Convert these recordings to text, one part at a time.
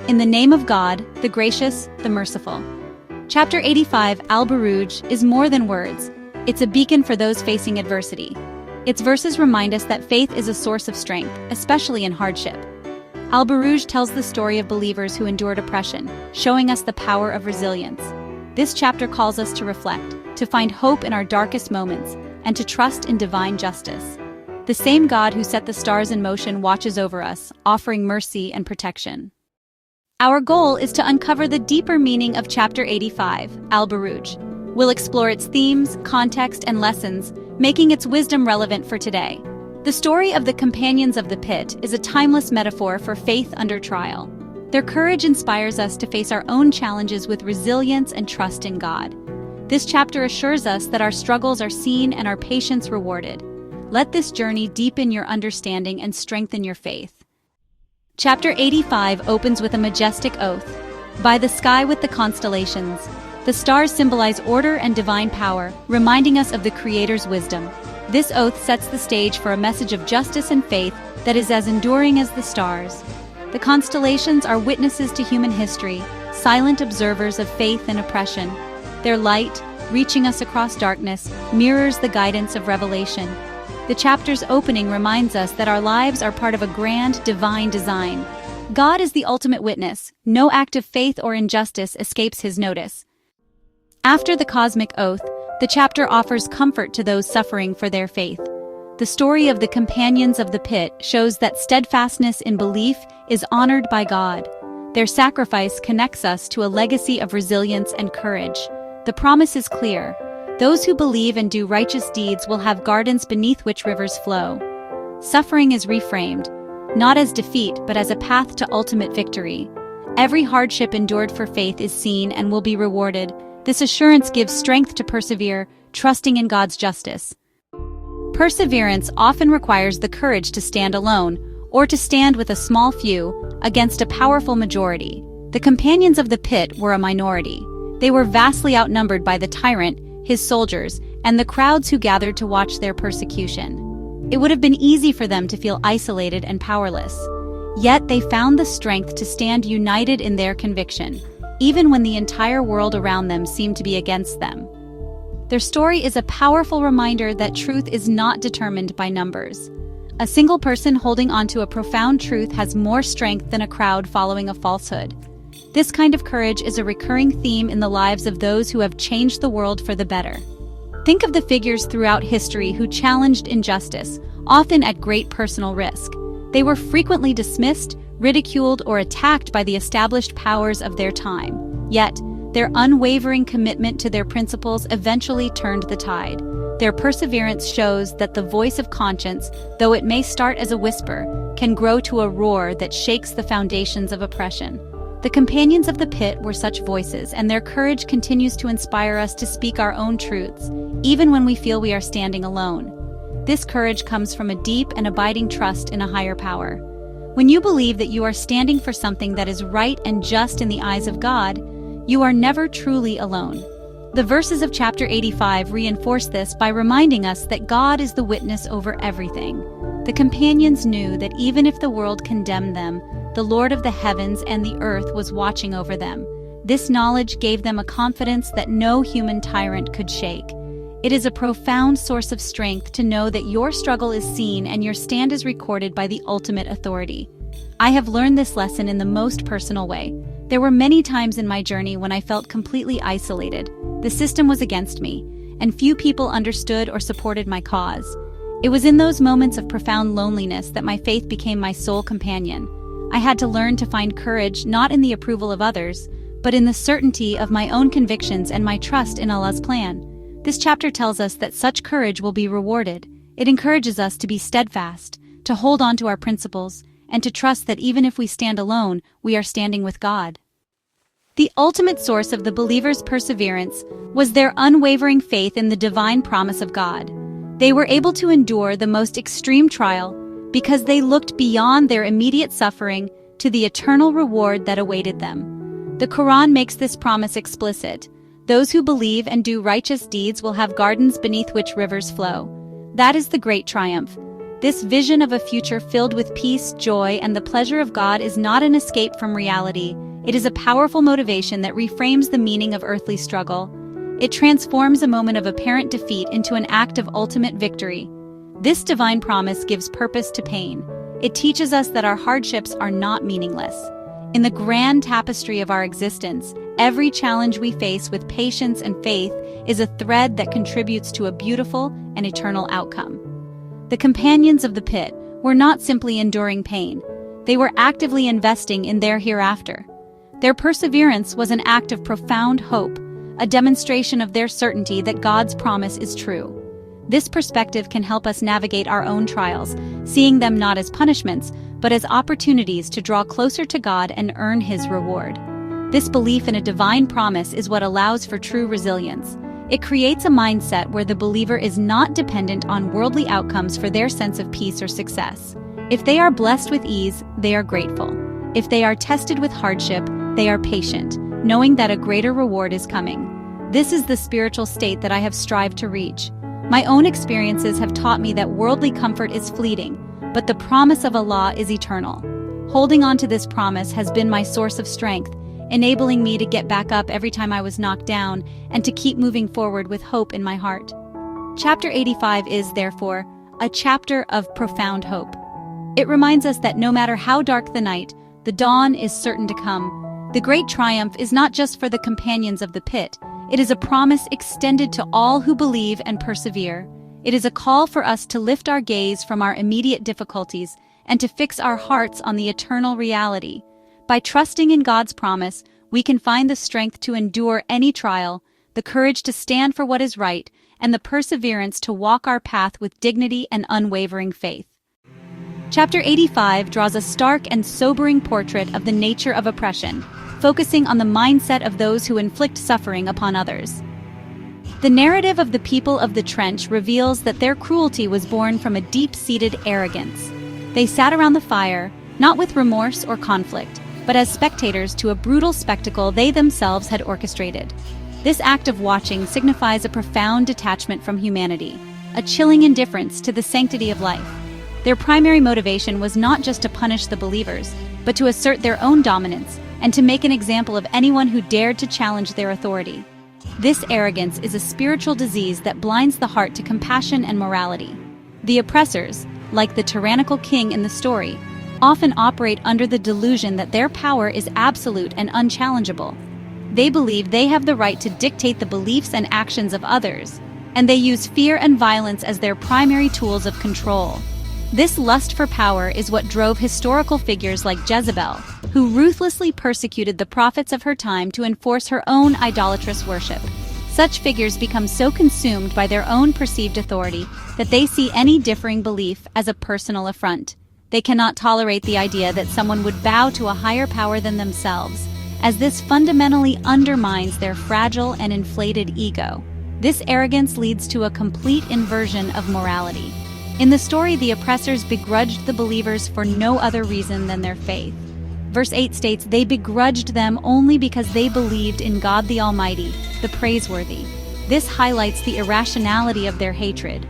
In the name of God, the gracious, the merciful. Chapter 85, Al-Buruj, is more than words. It's a beacon for those facing adversity. Its verses remind us that faith is a source of strength, especially in hardship. Al-Buruj tells the story of believers who endured oppression, showing us the power of resilience. This chapter calls us to reflect, to find hope in our darkest moments, and to trust in divine justice. The same God who set the stars in motion watches over us, offering mercy and protection. Our goal is to uncover the deeper meaning of Chapter 85, Al-Buruj. We'll explore its themes, context, and lessons, making its wisdom relevant for today. The story of the Companions of the Pit is a timeless metaphor for faith under trial. Their courage inspires us to face our own challenges with resilience and trust in God. This chapter assures us that our struggles are seen and our patience rewarded. Let this journey deepen your understanding and strengthen your faith. Chapter 85 opens with a majestic oath. By the sky with the constellations. The stars symbolize order and divine power, reminding us of the Creator's wisdom. This oath sets the stage for a message of justice and faith that is as enduring as the stars. The constellations are witnesses to human history, silent observers of faith and oppression. Their light, reaching us across darkness, mirrors the guidance of revelation. The chapter's opening reminds us that our lives are part of a grand, divine design. God is the ultimate witness. No act of faith or injustice escapes His notice. After the cosmic oath, the chapter offers comfort to those suffering for their faith. The story of the Companions of the Pit shows that steadfastness in belief is honored by God. Their sacrifice connects us to a legacy of resilience and courage. The promise is clear. Those who believe and do righteous deeds will have gardens beneath which rivers flow. Suffering is reframed, not as defeat but as a path to ultimate victory. Every hardship endured for faith is seen and will be rewarded. This assurance gives strength to persevere, trusting in God's justice. Perseverance often requires the courage to stand alone, or to stand with a small few, against a powerful majority. The Companions of the Pit were a minority. They were vastly outnumbered by the tyrant, his soldiers, and the crowds who gathered to watch their persecution. It would have been easy for them to feel isolated and powerless. Yet they found the strength to stand united in their conviction, even when the entire world around them seemed to be against them. Their story is a powerful reminder that truth is not determined by numbers. A single person holding onto a profound truth has more strength than a crowd following a falsehood. This kind of courage is a recurring theme in the lives of those who have changed the world for the better. Think of the figures throughout history who challenged injustice, often at great personal risk. They were frequently dismissed, ridiculed, or attacked by the established powers of their time. Yet, their unwavering commitment to their principles eventually turned the tide. Their perseverance shows that the voice of conscience, though it may start as a whisper, can grow to a roar that shakes the foundations of oppression. The Companions of the Pit were such voices, and their courage continues to inspire us to speak our own truths, even when we feel we are standing alone. This courage comes from a deep and abiding trust in a higher power. When you believe that you are standing for something that is right and just in the eyes of God, you are never truly alone. The verses of Chapter 85 reinforce this by reminding us that God is the witness over everything. The Companions knew that even if the world condemned them, the Lord of the heavens and the earth was watching over them. This knowledge gave them a confidence that no human tyrant could shake. It is a profound source of strength to know that your struggle is seen and your stand is recorded by the ultimate authority. I have learned this lesson in the most personal way. There were many times in my journey when I felt completely isolated. The system was against me, and few people understood or supported my cause. It was in those moments of profound loneliness that my faith became my sole companion. I had to learn to find courage not in the approval of others, but in the certainty of my own convictions and my trust in Allah's plan. This chapter tells us that such courage will be rewarded. It encourages us to be steadfast, to hold on to our principles, and to trust that even if we stand alone, we are standing with God. The ultimate source of the believers' perseverance was their unwavering faith in the divine promise of God. They were able to endure the most extreme trial because they looked beyond their immediate suffering to the eternal reward that awaited them. The Quran makes this promise explicit. Those who believe and do righteous deeds will have gardens beneath which rivers flow. That is the great triumph. This vision of a future filled with peace, joy, and the pleasure of God is not an escape from reality. It is a powerful motivation that reframes the meaning of earthly struggle. It transforms a moment of apparent defeat into an act of ultimate victory. This divine promise gives purpose to pain. It teaches us that our hardships are not meaningless. In the grand tapestry of our existence, every challenge we face with patience and faith is a thread that contributes to a beautiful and eternal outcome. The companions of the pit were not simply enduring pain. They were actively investing in their hereafter. Their perseverance was an act of profound hope, a demonstration of their certainty that God's promise is true. This perspective can help us navigate our own trials, seeing them not as punishments, but as opportunities to draw closer to God and earn His reward. This belief in a divine promise is what allows for true resilience. It creates a mindset where the believer is not dependent on worldly outcomes for their sense of peace or success. If they are blessed with ease, they are grateful. If they are tested with hardship, they are patient, knowing that a greater reward is coming. This is the spiritual state that I have strived to reach. My own experiences have taught me that worldly comfort is fleeting, but the promise of Allah is eternal. Holding on to this promise has been my source of strength, enabling me to get back up every time I was knocked down and to keep moving forward with hope in my heart. Chapter 85 is, therefore, a chapter of profound hope. It reminds us that no matter how dark the night, the dawn is certain to come. The great triumph is not just for the companions of the pit. It is a promise extended to all who believe and persevere. It is a call for us to lift our gaze from our immediate difficulties and to fix our hearts on the eternal reality. By trusting in God's promise, we can find the strength to endure any trial, the courage to stand for what is right, and the perseverance to walk our path with dignity and unwavering faith. Chapter 85 draws a stark and sobering portrait of the nature of oppression, focusing on the mindset of those who inflict suffering upon others. The narrative of the people of the trench reveals that their cruelty was born from a deep-seated arrogance. They sat around the fire, not with remorse or conflict, but as spectators to a brutal spectacle they themselves had orchestrated. This act of watching signifies a profound detachment from humanity, a chilling indifference to the sanctity of life. Their primary motivation was not just to punish the believers, but to assert their own dominance and to make an example of anyone who dared to challenge their authority. This arrogance is a spiritual disease that blinds the heart to compassion and morality. The oppressors, like the tyrannical king in the story, often operate under the delusion that their power is absolute and unchallengeable. They believe they have the right to dictate the beliefs and actions of others, and they use fear and violence as their primary tools of control. This lust for power is what drove historical figures like Jezebel, who ruthlessly persecuted the prophets of her time to enforce her own idolatrous worship. Such figures become so consumed by their own perceived authority that they see any differing belief as a personal affront. They cannot tolerate the idea that someone would bow to a higher power than themselves, as this fundamentally undermines their fragile and inflated ego. This arrogance leads to a complete inversion of morality. In the story, the oppressors begrudged the believers for no other reason than their faith. Verse 8 states, "They begrudged them only because they believed in God the Almighty, the praiseworthy." This highlights the irrationality of their hatred.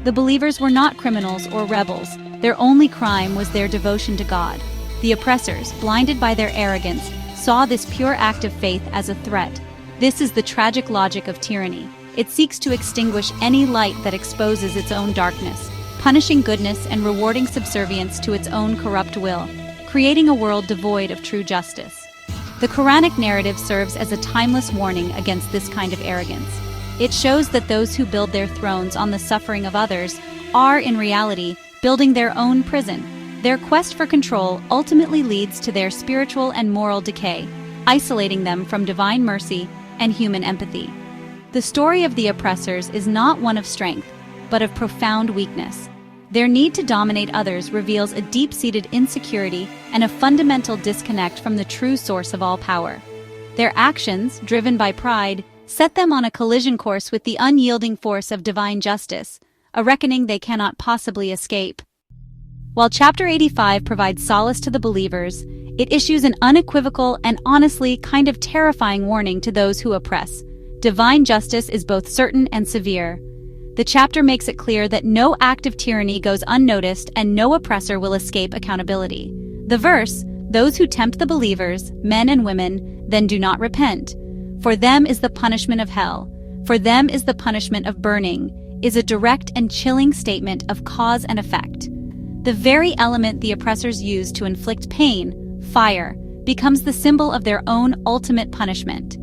The believers were not criminals or rebels. Their only crime was their devotion to God. The oppressors, blinded by their arrogance, saw this pure act of faith as a threat. This is the tragic logic of tyranny. It seeks to extinguish any light that exposes its own darkness, punishing goodness and rewarding subservience to its own corrupt will, creating a world devoid of true justice. The Quranic narrative serves as a timeless warning against this kind of arrogance. It shows that those who build their thrones on the suffering of others are, in reality, building their own prison. Their quest for control ultimately leads to their spiritual and moral decay, isolating them from divine mercy and human empathy. The story of the oppressors is not one of strength, but of profound weakness. Their need to dominate others reveals a deep-seated insecurity and a fundamental disconnect from the true source of all power. Their actions, driven by pride, set them on a collision course with the unyielding force of divine justice, a reckoning they cannot possibly escape. While Chapter 85 provides solace to the believers, it issues an unequivocal and honestly kind of terrifying warning to those who oppress. Divine justice is both certain and severe. The chapter makes it clear that no act of tyranny goes unnoticed and no oppressor will escape accountability. The verse, "Those who tempt the believers, men and women, then do not repent. For them is the punishment of hell. For them is the punishment of burning," is a direct and chilling statement of cause and effect. The very element the oppressors use to inflict pain, fire, becomes the symbol of their own ultimate punishment.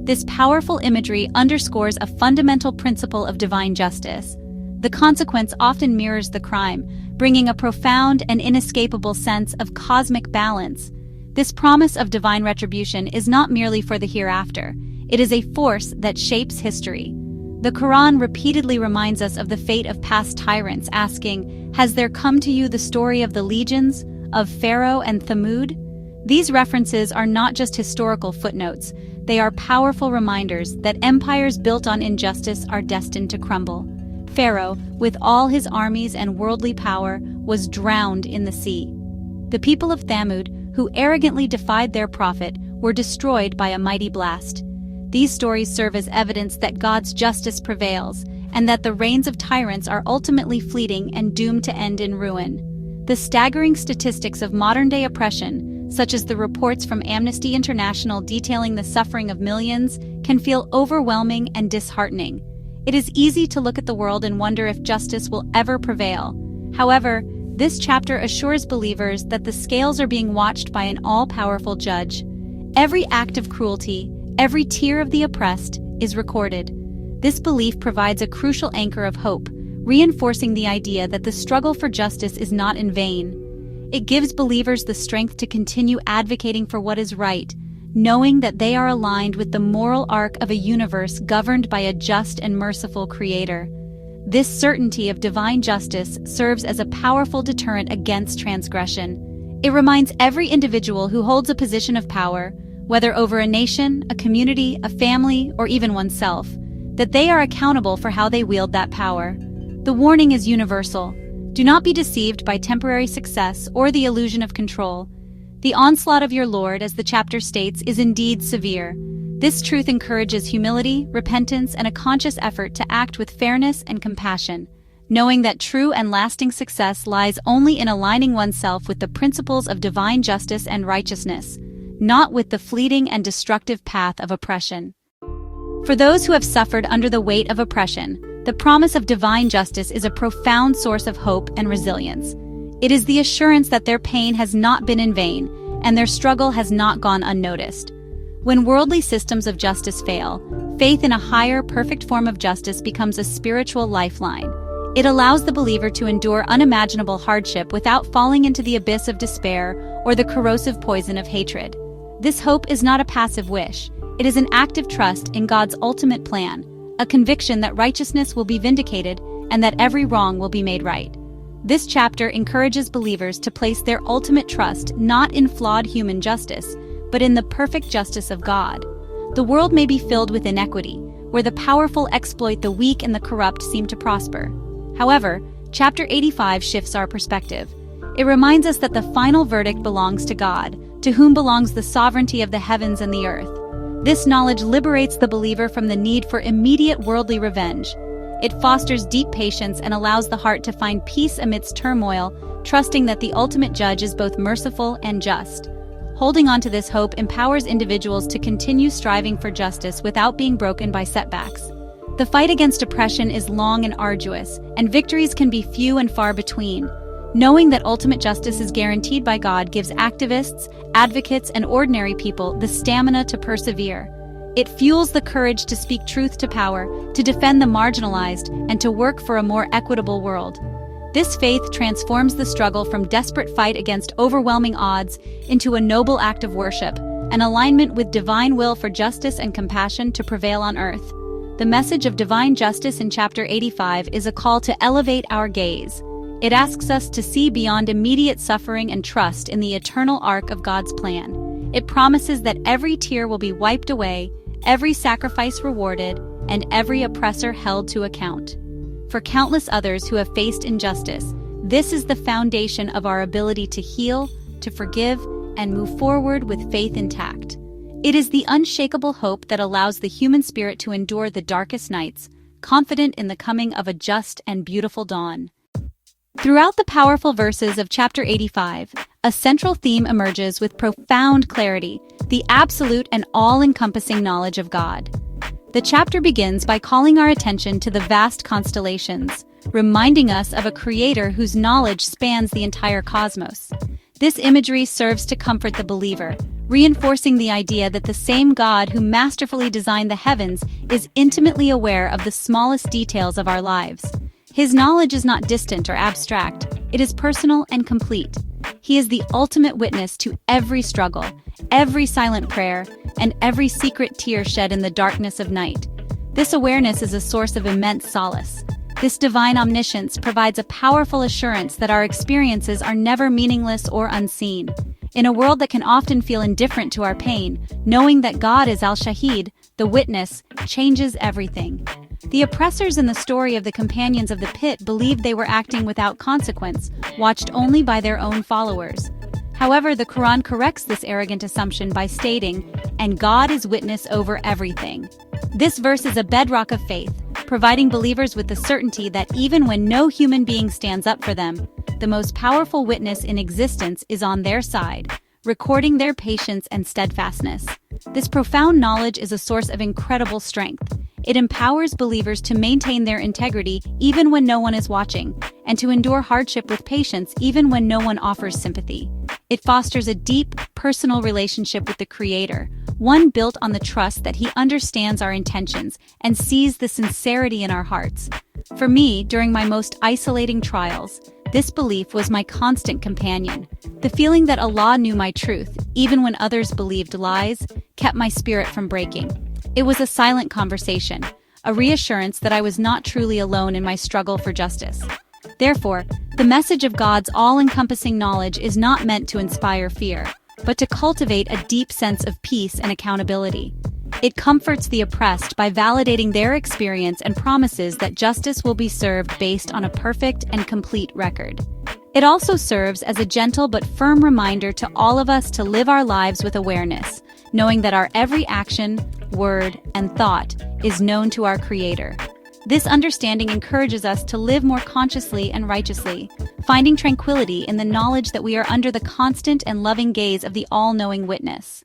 This powerful imagery underscores a fundamental principle of divine justice. The consequence often mirrors the crime, bringing a profound and inescapable sense of cosmic balance. This promise of divine retribution is not merely for the hereafter, it is a force that shapes history. The Quran repeatedly reminds us of the fate of past tyrants, asking, "Has there come to you the story of the legions, of Pharaoh and Thamud?" These references are not just historical footnotes, they are powerful reminders that empires built on injustice are destined to crumble. Pharaoh, with all his armies and worldly power, was drowned in the sea. The people of Thamud, who arrogantly defied their prophet, were destroyed by a mighty blast. These stories serve as evidence that God's justice prevails, and that the reigns of tyrants are ultimately fleeting and doomed to end in ruin. The staggering statistics of modern-day oppression, such as the reports from Amnesty International detailing the suffering of millions, can feel overwhelming and disheartening. It is easy to look at the world and wonder if justice will ever prevail. However, this chapter assures believers that the scales are being watched by an all-powerful judge. Every act of cruelty, every tear of the oppressed, is recorded. This belief provides a crucial anchor of hope, reinforcing the idea that the struggle for justice is not in vain. It gives believers the strength to continue advocating for what is right, knowing that they are aligned with the moral arc of a universe governed by a just and merciful Creator. This certainty of divine justice serves as a powerful deterrent against transgression. It reminds every individual who holds a position of power, whether over a nation, a community, a family, or even oneself, that they are accountable for how they wield that power. The warning is universal. Do not be deceived by temporary success or the illusion of control. The onslaught of your Lord, as the chapter states, is indeed severe. This truth encourages humility, repentance, and a conscious effort to act with fairness and compassion, knowing that true and lasting success lies only in aligning oneself with the principles of divine justice and righteousness, not with the fleeting and destructive path of oppression. For those who have suffered under the weight of oppression, the promise of divine justice is a profound source of hope and resilience. It is the assurance that their pain has not been in vain, and their struggle has not gone unnoticed. When worldly systems of justice fail, faith in a higher, perfect form of justice becomes a spiritual lifeline. It allows the believer to endure unimaginable hardship without falling into the abyss of despair or the corrosive poison of hatred. This hope is not a passive wish. It is an active trust in God's ultimate plan, a conviction that righteousness will be vindicated and that every wrong will be made right. This chapter encourages believers to place their ultimate trust not in flawed human justice, but in the perfect justice of God. The world may be filled with inequity, where the powerful exploit the weak and the corrupt seem to prosper. However, chapter 85 shifts our perspective. It reminds us that the final verdict belongs to God, to whom belongs the sovereignty of the heavens and the earth. This knowledge liberates the believer from the need for immediate worldly revenge. It fosters deep patience and allows the heart to find peace amidst turmoil, trusting that the ultimate judge is both merciful and just. Holding on to this hope empowers individuals to continue striving for justice without being broken by setbacks. The fight against oppression is long and arduous, and victories can be few and far between. Knowing that ultimate justice is guaranteed by God gives activists, advocates, and ordinary people the stamina to persevere. It fuels the courage to speak truth to power, to defend the marginalized, and to work for a more equitable world. This faith transforms the struggle from desperate fight against overwhelming odds into a noble act of worship, an alignment with divine will for justice and compassion to prevail on earth. The message of divine justice in chapter 85 is a call to elevate our gaze. It asks us to see beyond immediate suffering and trust in the eternal arc of God's plan. It promises that every tear will be wiped away, every sacrifice rewarded, and every oppressor held to account. For countless others who have faced injustice, this is the foundation of our ability to heal, to forgive, and move forward with faith intact. It is the unshakable hope that allows the human spirit to endure the darkest nights, confident in the coming of a just and beautiful dawn. Throughout the powerful verses of chapter 85, a central theme emerges with profound clarity: the absolute and all-encompassing knowledge of God. The chapter begins by calling our attention to the vast constellations, reminding us of a creator whose knowledge spans the entire cosmos. This imagery serves to comfort the believer, reinforcing the idea that the same God who masterfully designed the heavens is intimately aware of the smallest details of our lives. His knowledge is not distant or abstract, it is personal and complete. He is the ultimate witness to every struggle, every silent prayer, and every secret tear shed in the darkness of night. This awareness is a source of immense solace. This divine omniscience provides a powerful assurance that our experiences are never meaningless or unseen. In a world that can often feel indifferent to our pain, knowing that God is Al-Shahid, the witness, changes everything. The oppressors in the story of the companions of the pit believed they were acting without consequence, watched only by their own followers. However, the Quran corrects this arrogant assumption by stating, "And God is witness over everything." This verse is a bedrock of faith, providing believers with the certainty that even when no human being stands up for them, the most powerful witness in existence is on their side, recording their patience and steadfastness. This profound knowledge is a source of incredible strength. It empowers believers to maintain their integrity even when no one is watching, and to endure hardship with patience even when no one offers sympathy. It fosters a deep, personal relationship with the Creator, one built on the trust that He understands our intentions and sees the sincerity in our hearts. For me, during my most isolating trials, this belief was my constant companion. The feeling that Allah knew my truth, even when others believed lies, kept my spirit from breaking. It was a silent conversation, a reassurance that I was not truly alone in my struggle for justice. Therefore, the message of God's all-encompassing knowledge is not meant to inspire fear, but to cultivate a deep sense of peace and accountability. It comforts the oppressed by validating their experience and promises that justice will be served based on a perfect and complete record. It also serves as a gentle but firm reminder to all of us to live our lives with awareness, knowing that our every action, word, and thought is known to our Creator. This understanding encourages us to live more consciously and righteously, finding tranquility in the knowledge that we are under the constant and loving gaze of the all-knowing witness.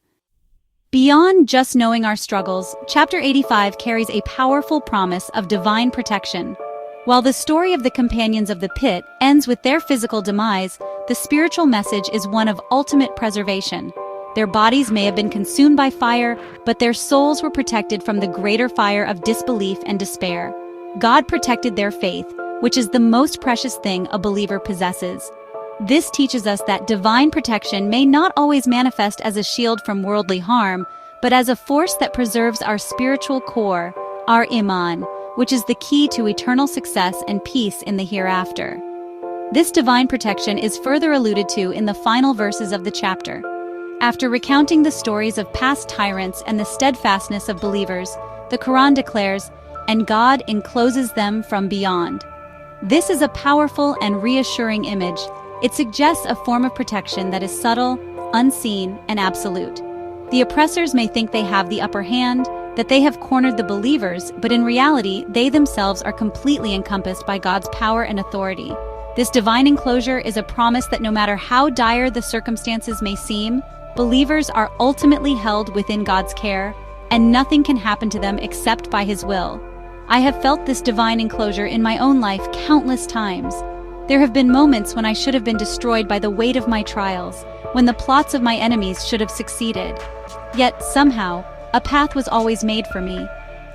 Beyond just knowing our struggles, Chapter 85 carries a powerful promise of divine protection. While the story of the companions of the pit ends with their physical demise, the spiritual message is one of ultimate preservation. Their bodies may have been consumed by fire, but their souls were protected from the greater fire of disbelief and despair. God protected their faith, which is the most precious thing a believer possesses. This teaches us that divine protection may not always manifest as a shield from worldly harm, but as a force that preserves our spiritual core, our iman, which is the key to eternal success and peace in the hereafter. This divine protection is further alluded to in the final verses of the chapter. After recounting the stories of past tyrants and the steadfastness of believers, the Quran declares, "And God encloses them from beyond." This is a powerful and reassuring image. It suggests a form of protection that is subtle, unseen, and absolute. The oppressors may think they have the upper hand, that they have cornered the believers, but in reality, they themselves are completely encompassed by God's power and authority. This divine enclosure is a promise that no matter how dire the circumstances may seem, believers are ultimately held within God's care, and nothing can happen to them except by His will. I have felt this divine enclosure in my own life countless times. There have been moments when I should have been destroyed by the weight of my trials, when the plots of my enemies should have succeeded. Yet, somehow, a path was always made for me.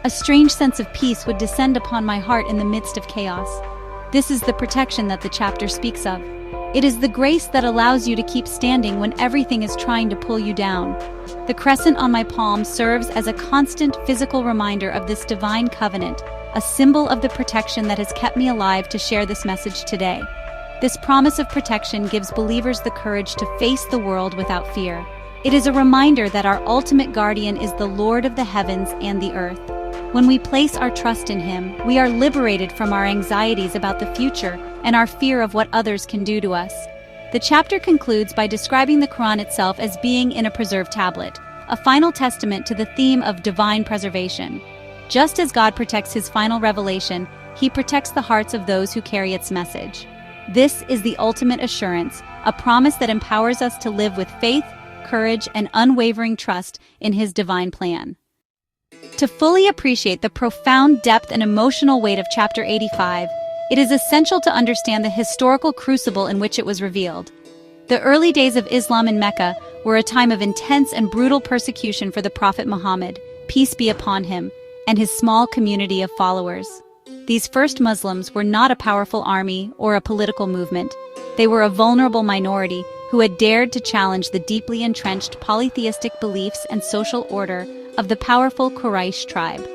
A strange sense of peace would descend upon my heart in the midst of chaos. This is the protection that the chapter speaks of. It is the grace that allows you to keep standing when everything is trying to pull you down. The crescent on my palm serves as a constant physical reminder of this divine covenant, a symbol of the protection that has kept me alive to share this message today. This promise of protection gives believers the courage to face the world without fear. It is a reminder that our ultimate guardian is the Lord of the heavens and the earth. When we place our trust in Him, we are liberated from our anxieties about the future and our fear of what others can do to us. The chapter concludes by describing the Quran itself as being in a preserved tablet, a final testament to the theme of divine preservation. Just as God protects his final revelation, he protects the hearts of those who carry its message. This is the ultimate assurance, a promise that empowers us to live with faith, courage, and unwavering trust in his divine plan. To fully appreciate the profound depth and emotional weight of chapter 85, it is essential to understand the historical crucible in which it was revealed. The early days of Islam in Mecca were a time of intense and brutal persecution for the Prophet Muhammad, peace be upon him, and his small community of followers. These first Muslims were not a powerful army or a political movement. They were a vulnerable minority who had dared to challenge the deeply entrenched polytheistic beliefs and social order of the powerful Quraysh tribe.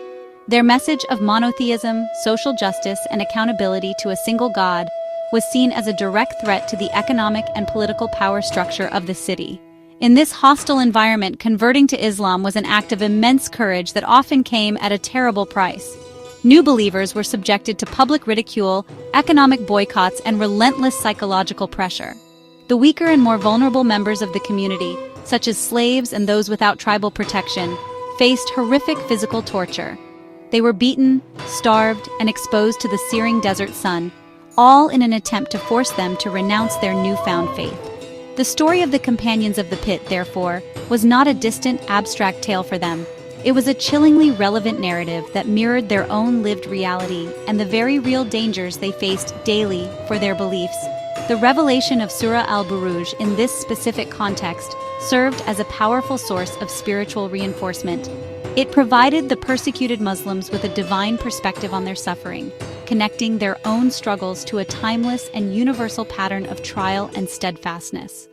Their message of monotheism, social justice, and accountability to a single God was seen as a direct threat to the economic and political power structure of the city. In this hostile environment, converting to Islam was an act of immense courage that often came at a terrible price. New believers were subjected to public ridicule, economic boycotts, and relentless psychological pressure. The weaker and more vulnerable members of the community, such as slaves and those without tribal protection, faced horrific physical torture. They were beaten, starved, and exposed to the searing desert sun, all in an attempt to force them to renounce their newfound faith. The story of the Companions of the Pit, therefore, was not a distant, abstract tale for them. It was a chillingly relevant narrative that mirrored their own lived reality and the very real dangers they faced daily for their beliefs. The revelation of Surah al-Buruj in this specific context served as a powerful source of spiritual reinforcement. It provided the persecuted Muslims with a divine perspective on their suffering, connecting their own struggles to a timeless and universal pattern of trial and steadfastness.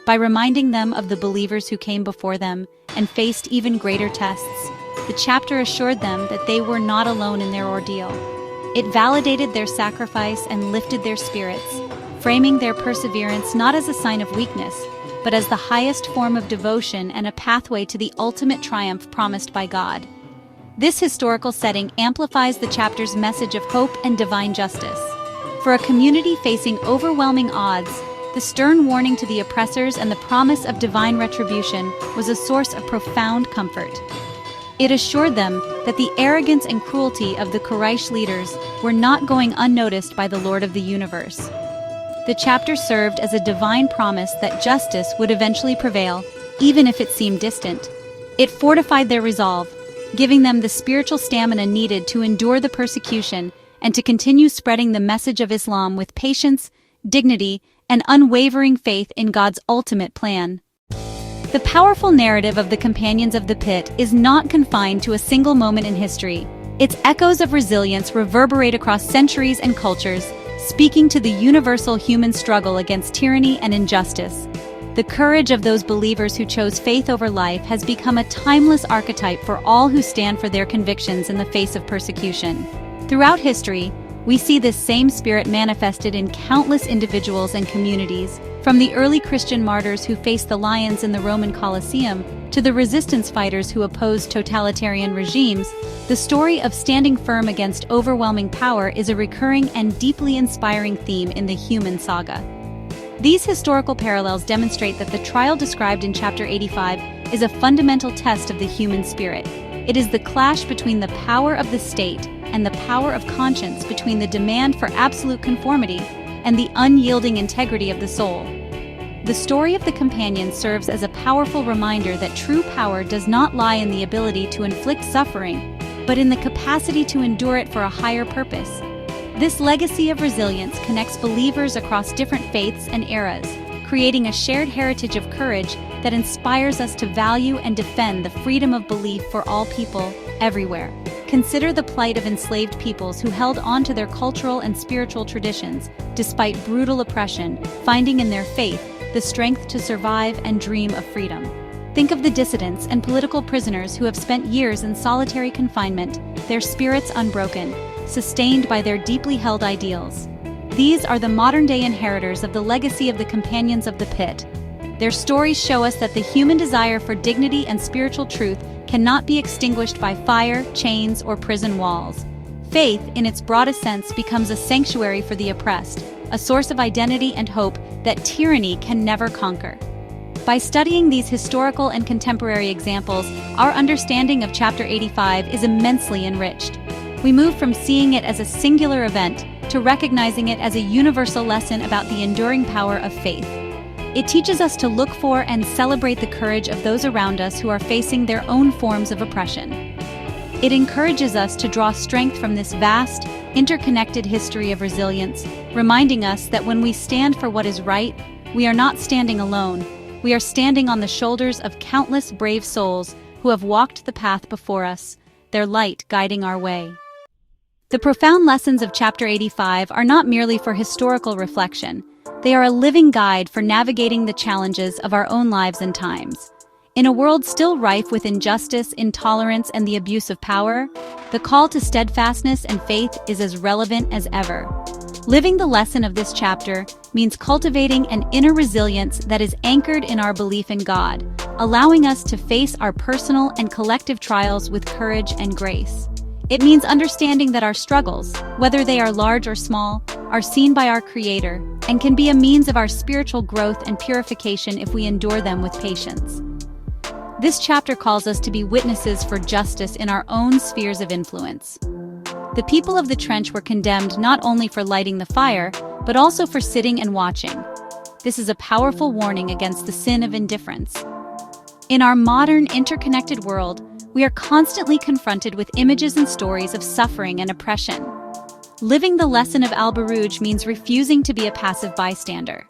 By reminding them of the believers who came before them and faced even greater tests, the chapter assured them that they were not alone in their ordeal. It validated their sacrifice and lifted their spirits, framing their perseverance not as a sign of weakness, but as the highest form of devotion and a pathway to the ultimate triumph promised by God. This historical setting amplifies the chapter's message of hope and divine justice. For a community facing overwhelming odds, the stern warning to the oppressors and the promise of divine retribution was a source of profound comfort. It assured them that the arrogance and cruelty of the Quraysh leaders were not going unnoticed by the Lord of the universe. The chapter served as a divine promise that justice would eventually prevail, even if it seemed distant. It fortified their resolve, giving them the spiritual stamina needed to endure the persecution and to continue spreading the message of Islam with patience, dignity, and unwavering faith in God's ultimate plan. The powerful narrative of the Companions of the Pit is not confined to a single moment in history. Its echoes of resilience reverberate across centuries and cultures, speaking to the universal human struggle against tyranny and injustice. The courage of those believers who chose faith over life has become a timeless archetype for all who stand for their convictions in the face of persecution. Throughout history, we see this same spirit manifested in countless individuals and communities, from the early Christian martyrs who faced the lions in the Roman Colosseum to the resistance fighters who opposed totalitarian regimes. The story of standing firm against overwhelming power is a recurring and deeply inspiring theme in the human saga. These historical parallels demonstrate that the trial described in chapter 85 is a fundamental test of the human spirit. It is the clash between the power of the state and the power of conscience, between the demand for absolute conformity and the unyielding integrity of the soul. The story of the Companions serves as a powerful reminder that true power does not lie in the ability to inflict suffering, but in the capacity to endure it for a higher purpose. This legacy of resilience connects believers across different faiths and eras, creating a shared heritage of courage that inspires us to value and defend the freedom of belief for all people, everywhere. Consider the plight of enslaved peoples who held on to their cultural and spiritual traditions despite brutal oppression, finding in their faith the strength to survive and dream of freedom. Think of the dissidents and political prisoners who have spent years in solitary confinement, their spirits unbroken, sustained by their deeply held ideals. These are the modern-day inheritors of the legacy of the Companions of the Pit. Their stories show us that the human desire for dignity and spiritual truth cannot be extinguished by fire, chains, or prison walls. Faith, in its broadest sense, becomes a sanctuary for the oppressed, a source of identity and hope that tyranny can never conquer. By studying these historical and contemporary examples, our understanding of Chapter 85 is immensely enriched. We move from seeing it as a singular event to recognizing it as a universal lesson about the enduring power of faith. It teaches us to look for and celebrate the courage of those around us who are facing their own forms of oppression. It encourages us to draw strength from this vast, interconnected history of resilience, reminding us that when we stand for what is right, we are not standing alone. We are standing on the shoulders of countless brave souls who have walked the path before us, their light guiding our way. The profound lessons of Chapter 85 are not merely for historical reflection. They are a living guide for navigating the challenges of our own lives and times. In a world still rife with injustice, intolerance, and the abuse of power, the call to steadfastness and faith is as relevant as ever. Living the lesson of this chapter means cultivating an inner resilience that is anchored in our belief in God, allowing us to face our personal and collective trials with courage and grace. It means understanding that our struggles, whether they are large or small, are seen by our Creator and can be a means of our spiritual growth and purification if we endure them with patience. This chapter calls us to be witnesses for justice in our own spheres of influence. The people of the trench were condemned not only for lighting the fire, but also for sitting and watching. This is a powerful warning against the sin of indifference. In our modern, interconnected world, we are constantly confronted with images and stories of suffering and oppression. Living the lesson of Al-Buruj means refusing to be a passive bystander.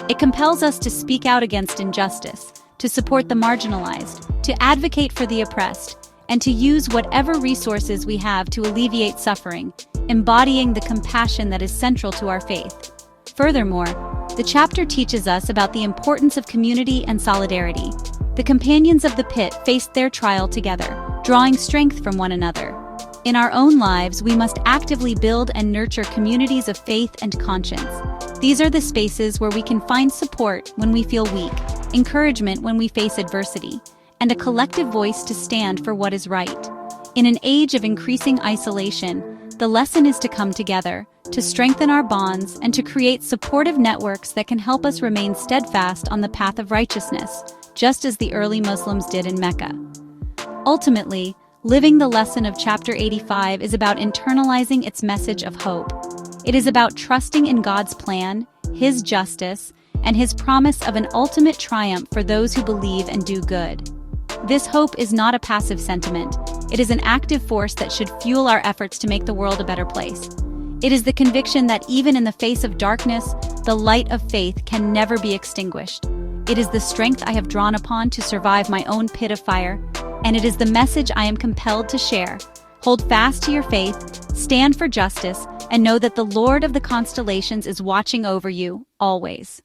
It compels us to speak out against injustice, to support the marginalized, to advocate for the oppressed, and to use whatever resources we have to alleviate suffering, embodying the compassion that is central to our faith. Furthermore, the chapter teaches us about the importance of community and solidarity. The companions of the pit faced their trial together, drawing strength from one another. In our own lives, we must actively build and nurture communities of faith and conscience. These are the spaces where we can find support when we feel weak, encouragement when we face adversity, and a collective voice to stand for what is right. In an age of increasing isolation, the lesson is to come together, to strengthen our bonds, and to create supportive networks that can help us remain steadfast on the path of righteousness, just as the early Muslims did in Mecca. Ultimately, living the lesson of Chapter 85 is about internalizing its message of hope. It is about trusting in God's plan, His justice, and His promise of an ultimate triumph for those who believe and do good. This hope is not a passive sentiment. It is an active force that should fuel our efforts to make the world a better place. It is the conviction that even in the face of darkness, the light of faith can never be extinguished. It is the strength I have drawn upon to survive my own pit of fire, and it is the message I am compelled to share. Hold fast to your faith, stand for justice, and know that the Lord of the constellations is watching over you, always.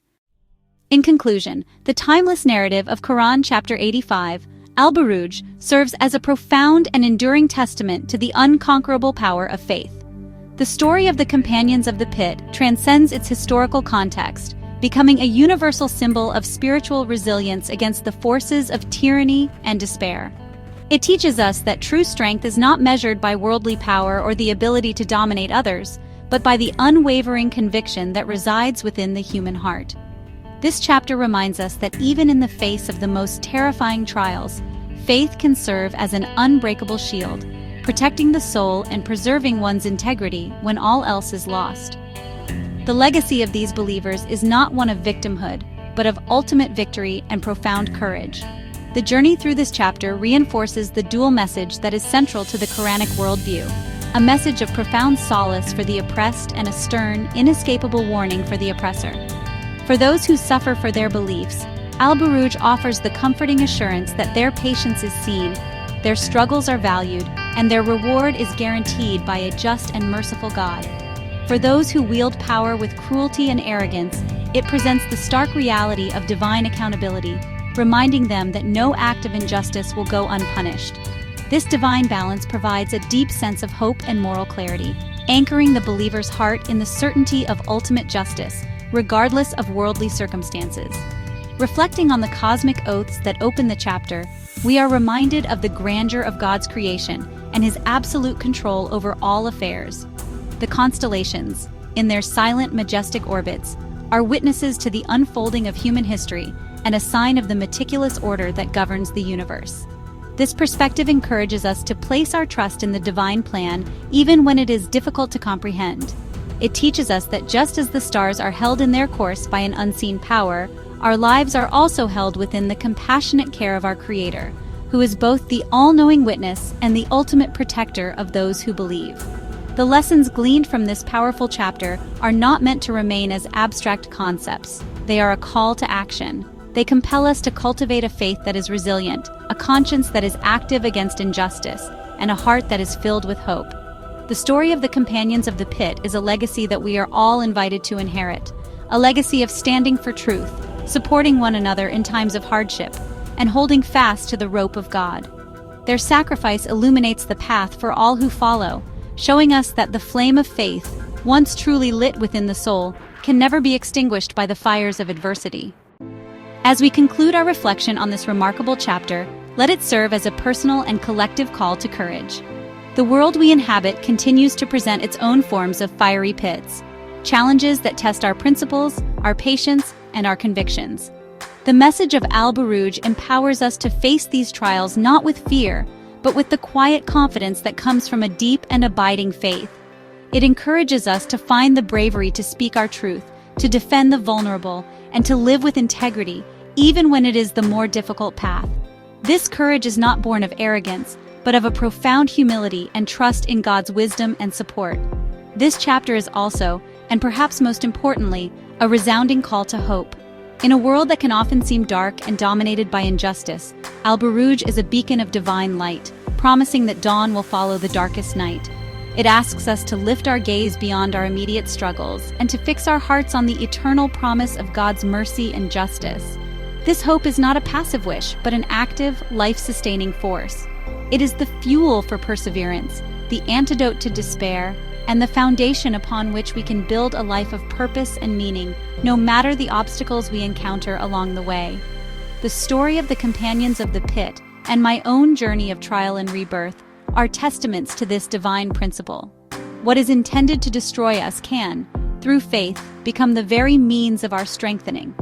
In conclusion, the timeless narrative of Quran Chapter 85, Al-Buruj, serves as a profound and enduring testament to the unconquerable power of faith. The story of the companions of the pit transcends its historical context, becoming a universal symbol of spiritual resilience against the forces of tyranny and despair. It teaches us that true strength is not measured by worldly power or the ability to dominate others, but by the unwavering conviction that resides within the human heart. This chapter reminds us that even in the face of the most terrifying trials, faith can serve as an unbreakable shield, protecting the soul and preserving one's integrity when all else is lost. The legacy of these believers is not one of victimhood, but of ultimate victory and profound courage. The journey through this chapter reinforces the dual message that is central to the Quranic worldview, a message of profound solace for the oppressed and a stern, inescapable warning for the oppressor. For those who suffer for their beliefs, Al-Buruj offers the comforting assurance that their patience is seen, their struggles are valued, and their reward is guaranteed by a just and merciful God. For those who wield power with cruelty and arrogance, it presents the stark reality of divine accountability, reminding them that no act of injustice will go unpunished. This divine balance provides a deep sense of hope and moral clarity, anchoring the believer's heart in the certainty of ultimate justice, regardless of worldly circumstances. Reflecting on the cosmic oaths that open the chapter, we are reminded of the grandeur of God's creation and His absolute control over all affairs. The constellations, in their silent, majestic orbits, are witnesses to the unfolding of human history and a sign of the meticulous order that governs the universe. This perspective encourages us to place our trust in the divine plan, even when it is difficult to comprehend. It teaches us that just as the stars are held in their course by an unseen power, our lives are also held within the compassionate care of our Creator, who is both the all-knowing witness and the ultimate protector of those who believe. The lessons gleaned from this powerful chapter are not meant to remain as abstract concepts. They are a call to action. They compel us to cultivate a faith that is resilient, a conscience that is active against injustice, and a heart that is filled with hope. The story of the Companions of the Pit is a legacy that we are all invited to inherit, a legacy of standing for truth, supporting one another in times of hardship, and holding fast to the rope of God. Their sacrifice illuminates the path for all who follow, showing us that the flame of faith, once truly lit within the soul, can never be extinguished by the fires of adversity. As we conclude our reflection on this remarkable chapter, let it serve as a personal and collective call to courage. The world we inhabit continues to present its own forms of fiery pits, challenges that test our principles, our patience, and our convictions. The message of Al-Buruj empowers us to face these trials not with fear, but with the quiet confidence that comes from a deep and abiding faith. It encourages us to find the bravery to speak our truth, to defend the vulnerable, and to live with integrity, even when it is the more difficult path. This courage is not born of arrogance, but of a profound humility and trust in God's wisdom and support. This chapter is also, and perhaps most importantly, a resounding call to hope. In a world that can often seem dark and dominated by injustice, Al-Buruj is a beacon of divine light, promising that dawn will follow the darkest night. It asks us to lift our gaze beyond our immediate struggles and to fix our hearts on the eternal promise of God's mercy and justice. This hope is not a passive wish, but an active, life-sustaining force. It is the fuel for perseverance, the antidote to despair, and the foundation upon which we can build a life of purpose and meaning, no matter the obstacles we encounter along the way. The story of the Companions of the Pit and my own journey of trial and rebirth are testaments to this divine principle. What is intended to destroy us can, through faith, become the very means of our strengthening.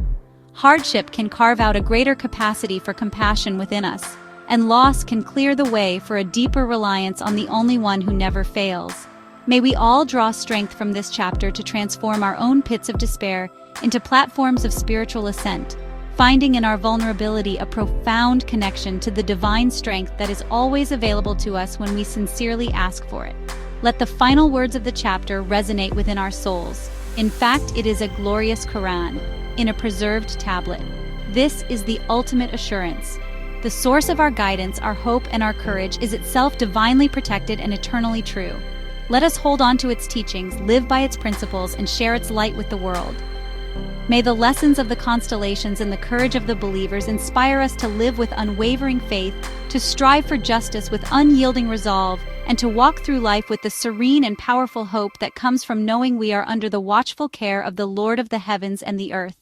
Hardship can carve out a greater capacity for compassion within us, and loss can clear the way for a deeper reliance on the only one who never fails. May we all draw strength from this chapter to transform our own pits of despair into platforms of spiritual ascent, finding in our vulnerability a profound connection to the divine strength that is always available to us when we sincerely ask for it. Let the final words of the chapter resonate within our souls. In fact, it is a glorious Quran, in a preserved tablet. This is the ultimate assurance. The source of our guidance, our hope, and our courage is itself divinely protected and eternally true. Let us hold on to its teachings, live by its principles, and share its light with the world. May the lessons of the constellations and the courage of the believers inspire us to live with unwavering faith, to strive for justice with unyielding resolve, and to walk through life with the serene and powerful hope that comes from knowing we are under the watchful care of the Lord of the heavens and the earth.